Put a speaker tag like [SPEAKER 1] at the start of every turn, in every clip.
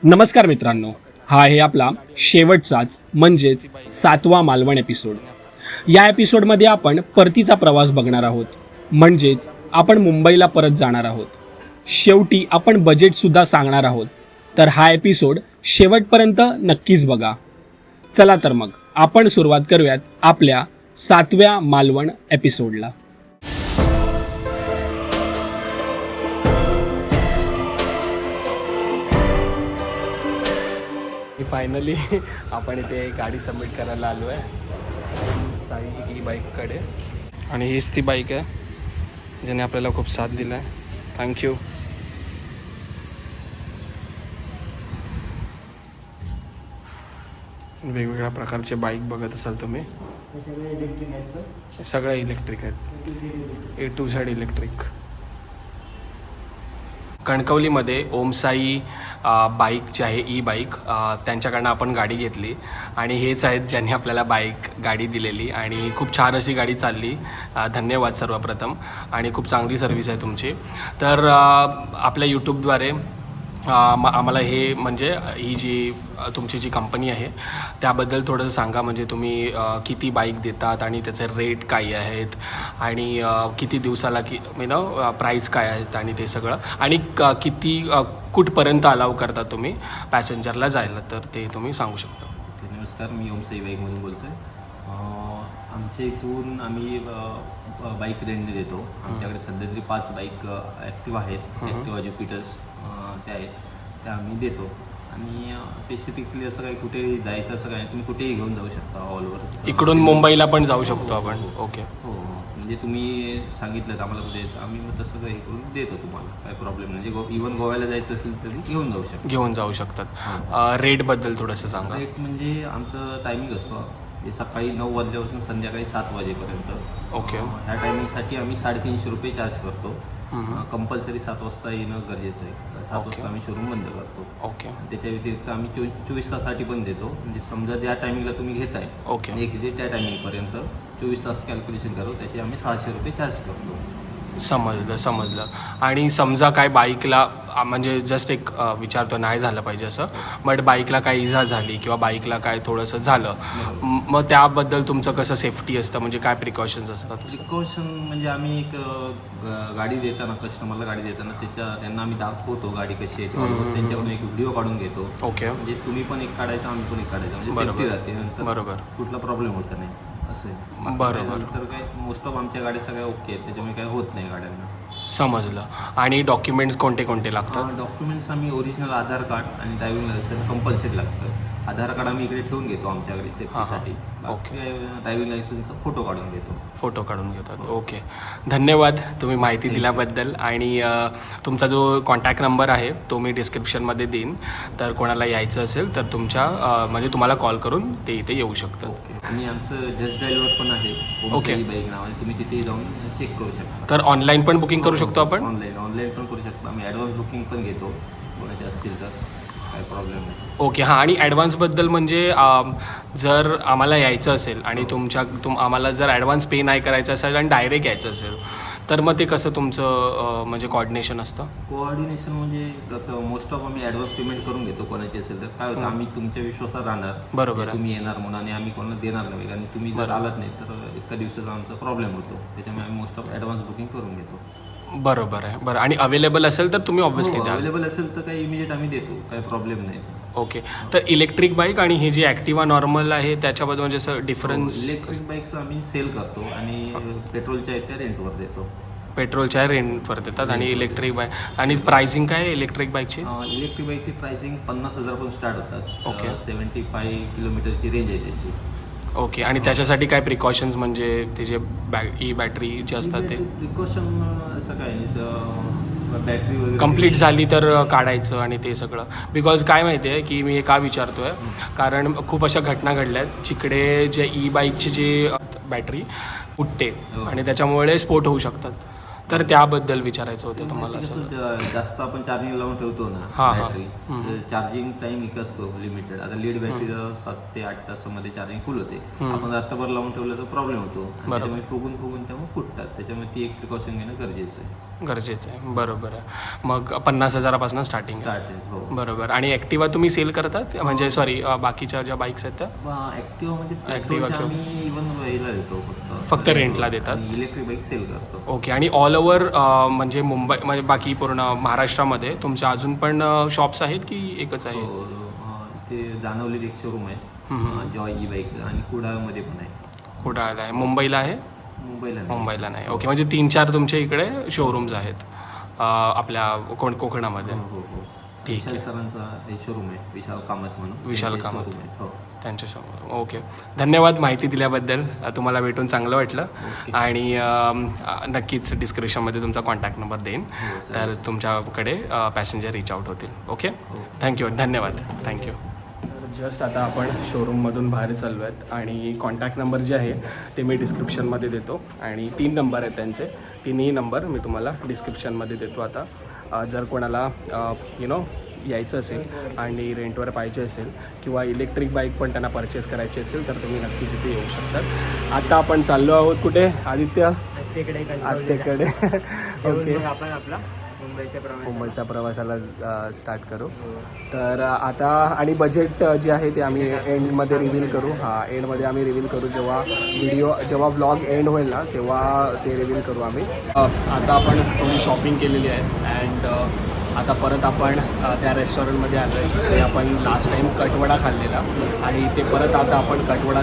[SPEAKER 1] नमस्कार मित्रांनो, हा आहे आपला शेवटचाच म्हणजेच 7वा मालवण एपिसोड. या एपिसोडमध्ये आपण परतीचा प्रवास बघणार आहोत. म्हणजेच आपण मुंबईला परत जाणार आहोत. शेवटी आपण बजेटसुद्धा सांगणार आहोत. तर हा एपिसोड शेवटपर्यंत नक्कीच बघा. चला तर मग आपण सुरुवात करूयात आपल्या 7व्या मालवण एपिसोडला. फायनली आपण इथे गाडी सबमिट करायला आलो आहे साई ही बाईककडे, आणि हीच ती बाईक आहे ज्याने आपल्याला खूप साथ दिला आहे. थँक्यू. वेगवेगळ्या प्रकारचे बाईक बघत असाल तुम्ही, सगळ्या इलेक्ट्रिक आहेत, A to Z इलेक्ट्रिक. कणकवलीमध्ये ओमसाई बाईक जी आहे ई बाईक, त्यांच्याकडनं आपण गाडी घेतली आणि हेच आहेत ज्यांनी आपल्याला गाडी दिलेली आणि खूप छान अशी गाडी चालली. धन्यवाद सर्वप्रथम, आणि खूप चांगली सर्व्हिस आहे तुमची. तर आपल्या यूट्यूबद्वारे आम्हाला हे म्हणजे ही जी तुमची जी कंपनी आहे त्याबद्दल थोडंसं सांगा. म्हणजे तुम्ही किती बाईक देतात आणि त्याचे रेट काय आहेत आणि किती दिवसाला प्राईस काय आहेत आणि ते सगळं, आणि किती कुठपर्यंत अलाव करता तुम्ही पॅसेंजरला जायला, तर ते तुम्ही सांगू शकता.
[SPEAKER 2] नमस्कार, मी ओमसाई बाईकमधून बोलतो आहे. आमच्या इथून आम्ही बाईक रेंटने देतो. आमच्याकडे सध्या तरी 5 बाईक ॲक्टिवा आहेत. ॲक्टिवा ज्युपिटर्स त्या आहेत, त्या आम्ही देतो. आणि स्पेसिफिकली असं काही कुठेही जायचं असं काही तुम्ही कुठेही घेऊन जाऊ शकता. ऑल ओव्हर
[SPEAKER 1] इकडून मुंबईला पण जाऊ शकतो आपण. ओके.
[SPEAKER 2] हो, म्हणजे तुम्ही सांगितलं आम्हाला कुठे, आम्ही मग तसं काही करून देतो तुम्हाला, काही प्रॉब्लेम नाही. म्हणजे इव्हन गोव्याला जायचं असेल तरी घेऊन जाऊ शकतात. रेटबद्दल थोडंसं सांगा. रेट म्हणजे आमचं टायमिंग असतो म्हणजे सकाळी 9 वाजल्यापासून संध्याकाळी 7 वाजेपर्यंत.
[SPEAKER 1] ओके.
[SPEAKER 2] ह्या टायमिंगसाठी आम्ही 350 रुपये चार्ज करतो. कंपल्सरी 7 वाजता येणं गरजेचं आहे. 7 वाजता आम्ही शोरूम बंद करतो.
[SPEAKER 1] ओके.
[SPEAKER 2] त्याच्या व्यतिरिक्त आम्ही 24 तासासाठी पण देतो. म्हणजे समजा ज्या टायमिंगला तुम्ही घेताय,
[SPEAKER 1] ओके,
[SPEAKER 2] नेक्स्ट डे त्या टायमिंगपर्यंत 24 तास कॅल्क्युलेशन करू, त्याचे आम्ही 600 रुपये चार्ज करतो.
[SPEAKER 1] समजलं. आणि समजा काय बाईकला म्हणजे जस्ट एक विचारतो, नाही झालं पाहिजे असं, बट बाईकला काय इजा झाली किंवा बाईकला काय थोडंसं झालं, मग त्याबद्दल तुमचं कसं सेफ्टी असतं, म्हणजे काय प्रिकॉशन्स असतात?
[SPEAKER 2] प्रिकॉशन म्हणजे आम्ही एक गाडी देताना, कस्टमरला गाडी देताना त्यांना आम्ही दाखवतो गाडी कशी आहे, त्यांच्याकडून एक व्हिडिओ काढून घेतो.
[SPEAKER 1] ओके.
[SPEAKER 2] म्हणजे तुम्ही पण एक काढायचा, आम्ही पण एक काढायचा, म्हणजे सेफ्टी राहते. नंतर
[SPEAKER 1] बरोबर,
[SPEAKER 2] कुठला प्रॉब्लेम होता नाही असं.
[SPEAKER 1] बरोबर.
[SPEAKER 2] तर काय मोस्ट ऑफ आमच्या गाड्या सगळ्या ओके आहेत, त्याच्यामुळे काय होत नाही गाड्यांना.
[SPEAKER 1] समजलं. आणि डॉक्युमेंट्स कोणते कोणते लागतात?
[SPEAKER 2] डॉक्युमेंट्स आम्ही ओरिजिनल आधार कार्ड आणि ड्रायव्हिंग लायसन्स कंपल्सरी लागतं. आधार कार्ड आम्ही इकडे ठेवून घेतो आमच्याकडे सेफ्टीसाठी. ओके. ड्रायव्हिंग लायसन्सचा फोटो काढून घेतात. ओके. धन्यवाद तुम्ही माहिती दिल्याबद्दल. आणि तुमचा जो कॉन्टॅक्ट नंबर आहे तो मी डिस्क्रिप्शनमध्ये देईन, तर कोणाला यायचं असेल तर म्हणजे तुम्हाला कॉल करून ते इथे येऊ शकतं. आणि आमचं जस्ट डायलवर पण आहे,
[SPEAKER 1] ओके,
[SPEAKER 2] बाईक नावाने. तुम्ही तिथे जाऊन चेक करू शकता.
[SPEAKER 1] तर ऑनलाईन पण बुकिंग करू शकतो आपण?
[SPEAKER 2] ऑनलाईन पण करू शकतो. आम्ही ॲडव्हान्स बुकिंग पण घेतो, कोणाचे असतील तर काही प्रॉब्लेम नाही.
[SPEAKER 1] ओके. हां. आणि ॲडव्हान्सबद्दल म्हणजे जर आम्हाला यायचं असेल आणि आम्हाला जर ॲडव्हान्स पे नाही करायचं असेल आणि डायरेक्ट यायचं असेल, तर मग ते कसं तुमचं म्हणजे कोऑर्डिनेशन असतं?
[SPEAKER 2] कोऑर्डिनेशन म्हणजे मोस्ट ऑफ आम्ही ॲडव्हान्स पेमेंट करून घेतो कोणाची असेल तर. काय होतं, आम्ही तुमच्या विश्वासात राहणार.
[SPEAKER 1] बरोबर.
[SPEAKER 2] तुम्ही येणार म्हणून, आणि आम्ही कोणाला देणार नाही. आणि तुम्ही जर आलात नाही तर एका दिवसाचा आमचा प्रॉब्लेम होतो. त्याच्यामुळे आम्ही मोस्ट ऑफ ॲडव्हान्स बुकिंग करून घेतो.
[SPEAKER 1] बरोबर आहे. बरं. आणि अवेलेबल असेल तर तुम्ही ऑब्व्हियसली द्याल?
[SPEAKER 2] अवेलेबल असेल तर काही इमिजिएट आम्ही देतो, काही प्रॉब्लेम नाही.
[SPEAKER 1] ओके. तर इलेक्ट्रिक बाईक आणि ही जी ॲक्टिवा नॉर्मल आहे त्याच्याबद्दल म्हणजे असं डिफरन्स?
[SPEAKER 2] इलेक्ट्रिक बाईक्स आम्ही सेल करतो आणि पेट्रोलच्या आहेत त्या रेंटवर देतो.
[SPEAKER 1] पेट्रोलच्या रेंटवर देतात. आणि इलेक्ट्रिक बाईक आणि प्राइसिंग काय आहे इलेक्ट्रिक बाईकची?
[SPEAKER 2] इलेक्ट्रिक बाईकची प्राइसिंग 50,000 पासून स्टार्ट होतात.
[SPEAKER 1] ओके.
[SPEAKER 2] 75 किलोमीटरची रेंज आहे त्याची.
[SPEAKER 1] ओके. आणि त्याच्यासाठी काय प्रिकॉशन्स, म्हणजे ते जे बॅटरी जे असतात ते?
[SPEAKER 2] प्रिकॉशन असं काय नाही, बॅटरी वगैरे
[SPEAKER 1] कंप्लीट झाली तर काढायचं आणि ते सगळं. बिकॉज काय माहिती आहे की मी हे का विचारतो आहे, कारण खूप अशा घटना घडल्या आहेत जिकडे जे ई बाईकची जी बॅटरी फुटते आणि त्याच्यामुळे स्फोट होऊ शकतात. तर त्याबद्दल विचारायचं होतं तुम्हाला. असं
[SPEAKER 2] जास्त आपण चार्जिंग लावून ठेवतो ना बॅटरी, चार्जिंग टाइम एक असतो लिमिटेड. आता लीड बॅटरी 7 ते 8 तासामध्ये चार्जिंग फुल होते. आपण रात्रभर लावून ठेवलं तर प्रॉब्लेम होतो. त्याच्यामुळे फुगून त्यामुळे फुटतात. त्याच्यामुळे ती एक प्रिकॉशन घेणं गरजेचं आहे.
[SPEAKER 1] गरजेचं आहे, बरोबर आहे. मग 50,000पासून स्टार्टिंग आहे.
[SPEAKER 2] स्टार्टिंग हो.
[SPEAKER 1] बरोबर. आणि ॲक्टिवा तुम्ही सेल करतात, म्हणजे सॉरी बाकीच्या ज्या बाईक्स आहेत त्या
[SPEAKER 2] ॲक्टिवा म्हणजे
[SPEAKER 1] Activa
[SPEAKER 2] पेट्रोलच्या आम्ही इव्हन याला देतो
[SPEAKER 1] फक्त रेंटला देतात.
[SPEAKER 2] इलेक्ट्रिक बाईक सेल करतो.
[SPEAKER 1] ओके. आणि ऑल ओव्हर म्हणजे मुंबई म्हणजे बाकी पूर्ण महाराष्ट्रामध्ये तुमच्या अजून पण शॉप्स आहेत की एकच आहे?
[SPEAKER 2] हो, ते जाणवलेली एक शोरूम आहे जॉय ई बाईकचं, आणि कुडाळमध्ये पण आहे.
[SPEAKER 1] कुडाळला आहे, मुंबईला आहे?
[SPEAKER 2] मुंबईला
[SPEAKER 1] मुंबईला नाही. ओके. म्हणजे 3-4 तुमच्या इकडे शोरूम्स आहेत आपल्या कोकणामध्ये.
[SPEAKER 2] हो हो हो.
[SPEAKER 1] ठीक आहे.
[SPEAKER 2] विशाल सरांचा एक शोरूम आहे, विशाल कामत म्हणून.
[SPEAKER 1] विशाल
[SPEAKER 2] त्यांचे
[SPEAKER 1] कामत.
[SPEAKER 2] showroom आहे. हो.
[SPEAKER 1] त्यांच्यासमोर. ओके. धन्यवाद माहिती दिल्याबद्दल. तुम्हाला भेटून चांगलं वाटलं.
[SPEAKER 2] ओके.
[SPEAKER 1] आणि नक्कीच डिस्क्रिप्शनमध्ये तुमचा कॉन्टॅक्ट नंबर देईन,
[SPEAKER 2] हो,
[SPEAKER 1] तर तुमच्याकडे पॅसेंजर रीच आउट होतील. ओके. थँक्यू. धन्यवाद. थँक्यू. जस्ट आता आपण शोरूममधून बाहेर चाललो आहेत आणि कॉन्टॅक्ट नंबर जे आहे ते मी डिस्क्रिप्शनमध्ये देतो, आणि 3 नंबर आहेत त्यांचे. 3ही नंबर मी तुम्हाला डिस्क्रिप्शनमध्ये देतो. आता जर कोणाला यायचं असेल आणि रेंटवर पाहिजे असेल किंवा इलेक्ट्रिक बाईक पण त्यांना परचेस करायची असेल तर तुम्ही नक्कीच इथे येऊ शकतात. आता आपण चाललो आहोत कुठे आदित्य? आत्तेकडे. ओके.
[SPEAKER 3] आपण आपला
[SPEAKER 1] मुंबईच्या प्रवासाला स्टार्ट करू. तर आता आणि बजेट जे आहे ते आम्ही एंडमध्ये रिव्हील करू. एंडमध्ये आम्ही रिव्हील करू, जेव्हा व्लॉग एंड होईल ना तेव्हा ते रिव्हील करू आम्ही. आता आपण थोडी शॉपिंग केलेली आहे अँड आता परत आपण त्या रेस्टॉरंटमध्ये आलो आहे जिथे आपण लास्ट टाईम कटवडा खाल्लेला, आणि ते परत आता आपण कटवडा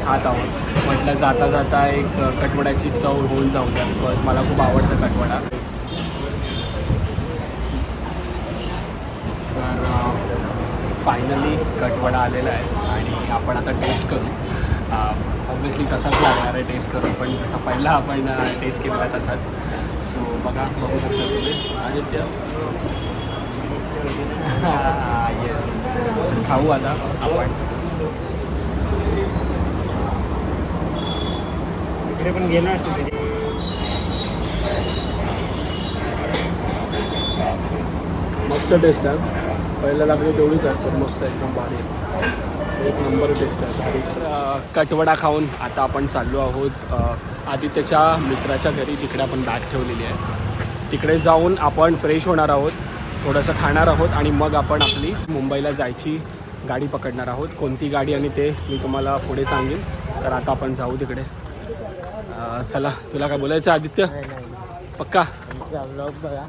[SPEAKER 1] खात आहोत. म्हटलं जाता जाता एक कटवड्याची चव होऊन जाऊ द्या, बिकॉज मला खूप आवडतं कटवडा. तर फायनली कटवडा आलेला आहे आणि आपण आता टेस्ट करू. ऑब्व्हियसली तसाच लागणार आहे टेस्ट करून, पण जसा पहिला आपण टेस्ट केलेला तसाच. सो बघू शकता तुम्ही. आदित्य येस. खाऊ आता आपण.
[SPEAKER 3] इकडे पण गेलो असतो.
[SPEAKER 1] मस्त टेस्ट आहे. पहिल्या लागली तेवढीच आहे, पण मस्त एकदम भारी, एक नंबर टेस्ट आहे, भारी. कटवडा खाऊन आता आपण चाललो आहोत आदित्यच्या मित्राच्या घरी, जिकडे आपण बॅग ठेवलेली आहे. तिकडे जाऊन आपण फ्रेश होणार आहोत, थोडंसं खाणार आहोत, आणि मग आपण आपली मुंबईला जायची गाडी पकडणार आहोत. कोणती गाडी आणि ते मी तुम्हाला पुढे सांगेन. तर आता आपण जाऊ तिकडे. चला, तुला काय बोलायचं आदित्य? पक्का?
[SPEAKER 3] ब्लॉग बघा,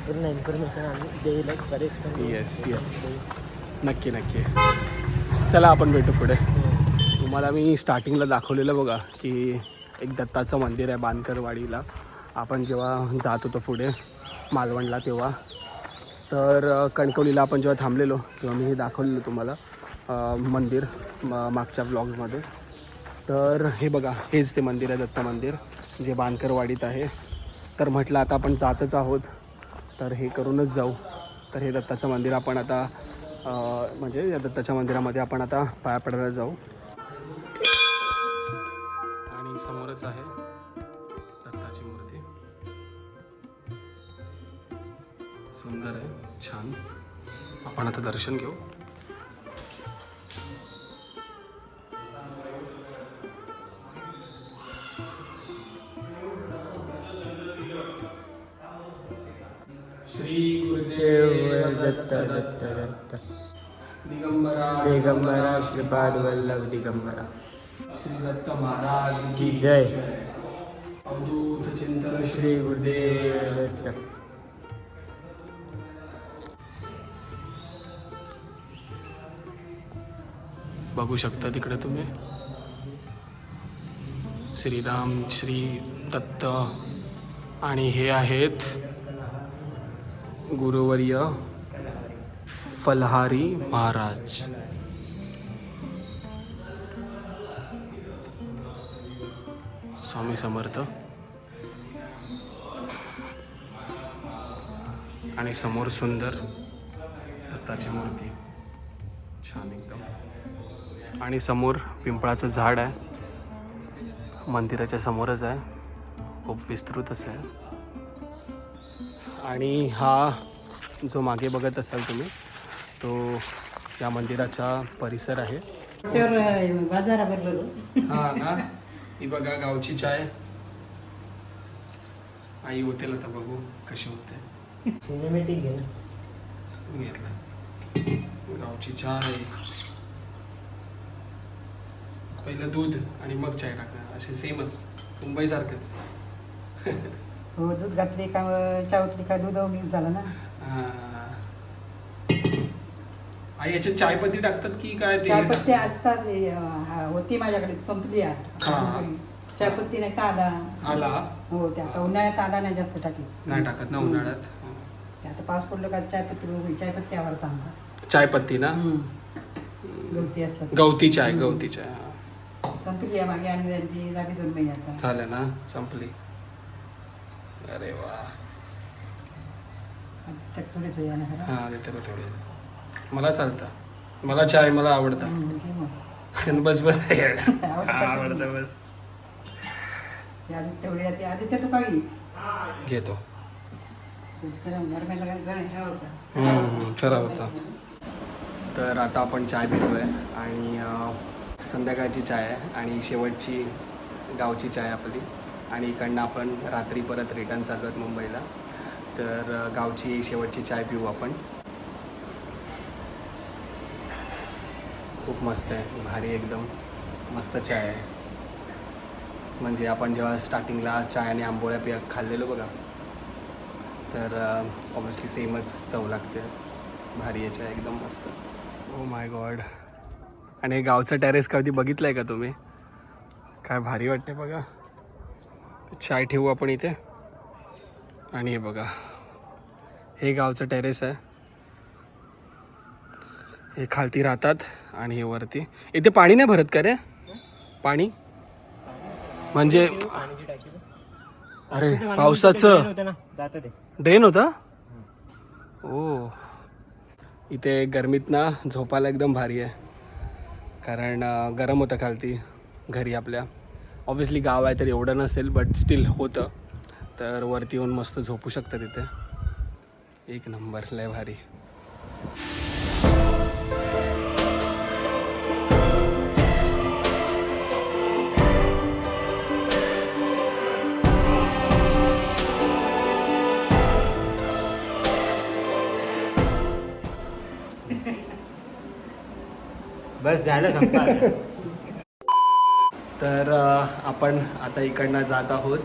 [SPEAKER 3] पूर्ण इन्फॉर्मेशन आम्ही देईलच. बरेच
[SPEAKER 1] येस येस, नक्की नक्की. चला आपण भेटू पुढे. तुम्हाला मी स्टार्टिंगला दाखवलेलं बघा की एक दत्ताचं मंदिर आहे बांदकरवाडीला. आपण जेव्हा जात होतो पुढे मालवणला तेव्हा, तर कणकवलीला आपण जेव्हा थांबलेलो तेव्हा मी हे दाखवलेलं तुम्हाला मंदिर मागच्या ब्लॉगमध्ये. तर हे बघा, हेच ते मंदिर आहे, दत्त मंदिर, जे बांदकरवाडीत आहे. तर म्हटलं आता आपण जातच आहोत तर हे करूनच जाऊ. तर हे दत्ताचं मंदिर आपण आता म्हणजे या दत्ताच्या मंदिरामध्ये आपण आता पाया पडायला जाऊ. आणि समोरच आहे दत्ताची मूर्ती, सुंदर आहे, छान. आपण आता दर्शन घेऊ. श्री गुरुदेव
[SPEAKER 3] दत्त दत्त दत्त
[SPEAKER 1] दिगंबरा
[SPEAKER 3] दिगंबरा श्रीपाद वल्लभ दिगंबरा.
[SPEAKER 1] श्री दत्त महाराज की
[SPEAKER 3] जय.
[SPEAKER 1] अवधूत चिंतन
[SPEAKER 3] श्री गुरुदेव दत्त.
[SPEAKER 1] बघू शकता तिकडे तुम्ही श्रीराम, श्री दत्त, आणि हे आहेत गुरुवर्य फलहारी महाराज. स्वामी समर्थ. आणि समोर सुंदर दत्ताची मूर्ती, छान एकदम. आणि समोर पिंपळाचं झाड आहे, मंदिराच्या समोरच आहे, खूप विस्तृत असं आहे. आणि हा जो मागे बघत असाल तुम्ही तो या मंदिराचा परिसर आहे.
[SPEAKER 4] बाजारा भरलेलो.
[SPEAKER 1] हा ना, ही बघा गावची चाय. आई होतील आता, बघू कशी होते.
[SPEAKER 3] सिनेमॅटिक घे ना.
[SPEAKER 1] घेतलं गावची चहा आहे. पहिलं दूध आणि मग चाय टाकणार, असे सेमच मुंबईसारखंच.
[SPEAKER 4] हो, दूध घातले का चहा उतली का दूध मिक्स झालं ना.
[SPEAKER 1] आई याच्यात चायपत्ती टाकतात की काय? ते
[SPEAKER 4] चायपत्ती असतात होती माझ्याकडे, संपली
[SPEAKER 1] हा.
[SPEAKER 4] आता. चायपत्ती नाही तर
[SPEAKER 1] आला
[SPEAKER 4] हो, ते आता उन्हाळ्यात आला नाही जास्त टाकली.
[SPEAKER 1] नाही टाकत ना उन्हाळ्यात.
[SPEAKER 4] ते आता पाऊस पडलो का चायपत्ती आवडतं आमका.
[SPEAKER 1] चायपत्ती ना,
[SPEAKER 4] गवती असतात.
[SPEAKER 1] गवती चाय, गवती चाय.
[SPEAKER 4] संपली आहे मागे आणि ती झाली 2 महिन्यात.
[SPEAKER 1] झालं ना, संपली. अरे वा.
[SPEAKER 4] थोडीच होई ना खरं.
[SPEAKER 1] हा देते ना थोडी. मला चालतं, मला चाय मला आवडतं. बस बस आवडतं बस.
[SPEAKER 4] आदित्य तू काही
[SPEAKER 1] घेतो.
[SPEAKER 4] गरम
[SPEAKER 1] खरा होता. तर आता आपण चाय पितोय आणि संध्याकाळची चाय आहे आणि शेवटची गावची चाय आपली. आणि इकडनं आपण रात्री परत रिटर्न चाललो आहेत मुंबईला. तर गावची शेवटची चाय पिऊ आपण. खूप मस्त आहे, भारी एकदम मस्त चाय आहे. म्हणजे आपण जेव्हा स्टार्टिंगला चाय आणि आंबोळ्या खाल्लेलो बघा, तर ऑब्वियसली सेमच चव लागते. भारी आहे चाय, एकदम मस्त. Oh my God. आणि गावचं टेरेस कधी बघितलं आहे का तुम्ही? काय भारी वाटते बघा. चाय ठेवू आपण इथे. आणि हे बघा, हे गावचं टेरेस आहे. हे खालती राहतात आणि हे वरती. इथे पाणी नाही भरत का रे? पाणी म्हणजे अरे पावसाचं ड्रेन होतं. ओ, इथे गरमीत ना झोपायला एकदम भारी आहे. कारण गरम होतं खालती घरी आपल्या. ऑब्वियसली गाव आहे तर एवढं नसेल, बट स्टील होतं. तर वरती येऊन मस्त झोपू शकतं तिथे. एक नंबर, लय भारी.
[SPEAKER 3] बस झालं संपला.
[SPEAKER 1] तर आपण आता इकडनं जात आहोत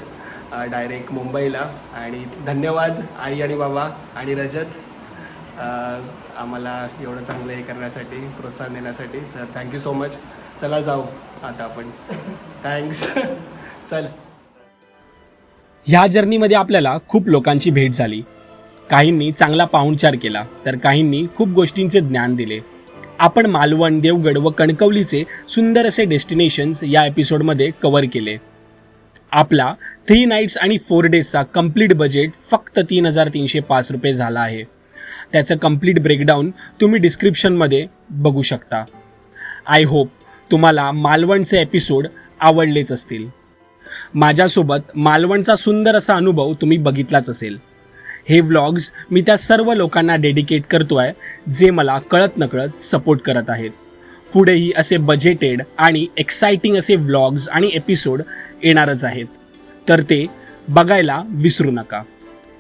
[SPEAKER 1] डायरेक्ट मुंबईला. आणि धन्यवाद आई आणि बाबा आणि रजत आम्हाला एवढं चांगलं हे करण्यासाठी, प्रोत्साहन देण्यासाठी. Sir thank you so much. चला जाऊ आता आपण. थँक्स. चल.
[SPEAKER 5] ह्या जर्नीमध्ये आपल्याला खूप लोकांची भेट झाली. काहींनी चांगला पाहुणचार केला तर काहींनी खूप गोष्टींचे ज्ञान दिले. आपण मालवण, देवगड व कणकवलीचे सुंदर असे डेस्टिनेशन्स या एपिसोडमध्ये कव्हर केले. आपला 3 नाईट्स आणि 4 डेजचा कंप्लीट बजेट फक्त 3,305 रुपये झाला आहे. त्याचं कंप्लीट ब्रेकडाऊन तुम्ही डिस्क्रिप्शनमध्ये बघू शकता. आय होप तुम्हाला मालवणचे एपिसोड आवडलेच असतील. माझ्यासोबत मालवणचा सुंदर असा अनुभव तुम्ही बघितलाच असेल. हे व्लॉग्स मी त्या सर्व लोकांना डेडिकेट करतो आहे जे मला कळत नकळत सपोर्ट करत आहेत. पुढेही असे बजेटेड आणि एक्साइटिंग असे व्लॉग्स आणि एपिसोड येणारच आहेत. तर ते बघायला विसरू नका.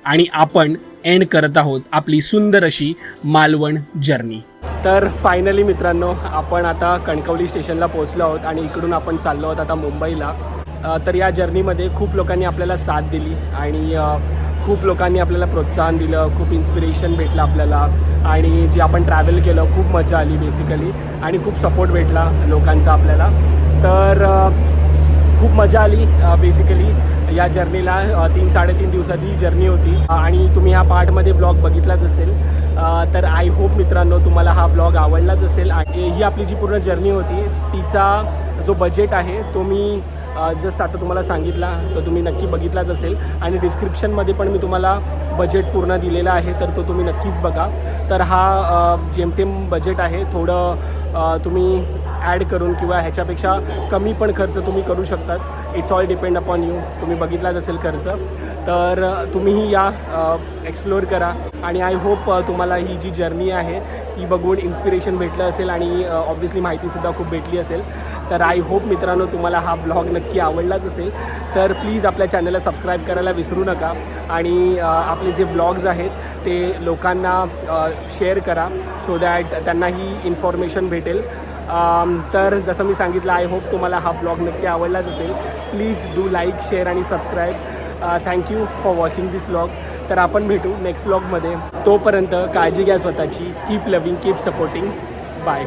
[SPEAKER 5] आणि आपण एंड करत आहोत आपली सुंदर अशी मालवण जर्नी.
[SPEAKER 1] तर फायनली मित्रांनो, आपण आता कणकवली स्टेशनला पोहोचलो आहोत आणि इकडून आपण चाललो आहोत आता मुंबईला. तर या जर्नीमध्ये खूप लोकांनी आपल्याला साथ दिली आणि खूप लोकांनी आपल्याला प्रोत्साहन दिलं, खूप इन्स्पिरेशन भेटलं आपल्याला. आणि जे आपण ट्रॅव्हल केलं खूप मजा आली बेसिकली. आणि खूप सपोर्ट भेटला लोकांचा आपल्याला. तर खूप मजा आली बेसिकली या जर्नीला. 3-3.5 दिवसाची जर्नी होती आणि तुम्ही ह्या पार्टमध्ये ब्लॉग बघितलाच असेल. तर आय होप मित्रांनो तुम्हाला हा ब्लॉग आवडलाच असेल. आणि ही आपली जी पूर्ण जर्नी होती तिचा जो बजेट आहे तो मी जस्ट आता तुम्हाला सांगितला, तर तुम्ही नक्की बघितलाच असेल. आणि डिस्क्रिप्शनमध्ये पण मी तुम्हाला बजेट पूर्ण दिलेला आहे, तर तो तुम्ही नक्कीच बघा. तर हा जेमतेम बजेट आहे. थोडं तुम्ही ॲड करून किंवा ह्याच्यापेक्षा कमी पण खर्च तुम्ही करू शकतात. It's all depend upon you. तुम्ही बघितलाच असेल खर्च. तर तुम्हीही या, एक्सप्लोअर करा. आणि आय होप तुम्हाला ही जी जर्नी आहे ती बघून इन्स्पिरेशन भेटलं असेल आणि ऑब्व्हियसली माहितीसुद्धा खूप भेटली असेल.
[SPEAKER 5] तर आय होप मित्रांनो तुम्हाला हा ब्लॉग नक्की आवडलाच असेल. तर प्लीज आपल्या चॅनलला सबस्क्राईब करायला विसरू नका आणि आपले जे ब्लॉग्स आहेत ते लोकांना शेअर करा सो दॅट त्यांनाही इन्फॉर्मेशन भेटेल. तर जसं मी सांगितलं आय होप तुम्हाला हा ब्लॉग नक्की आवडलाच असेल. प्लीज डू लाईक शेअर आणि subscribe. Thank you for watching this vlog. तर आपण भेटू नेक्स्ट व्लॉगमध्ये. तोपर्यंत काळजी घ्या स्वतःची. Keep loving, keep supporting. Bye.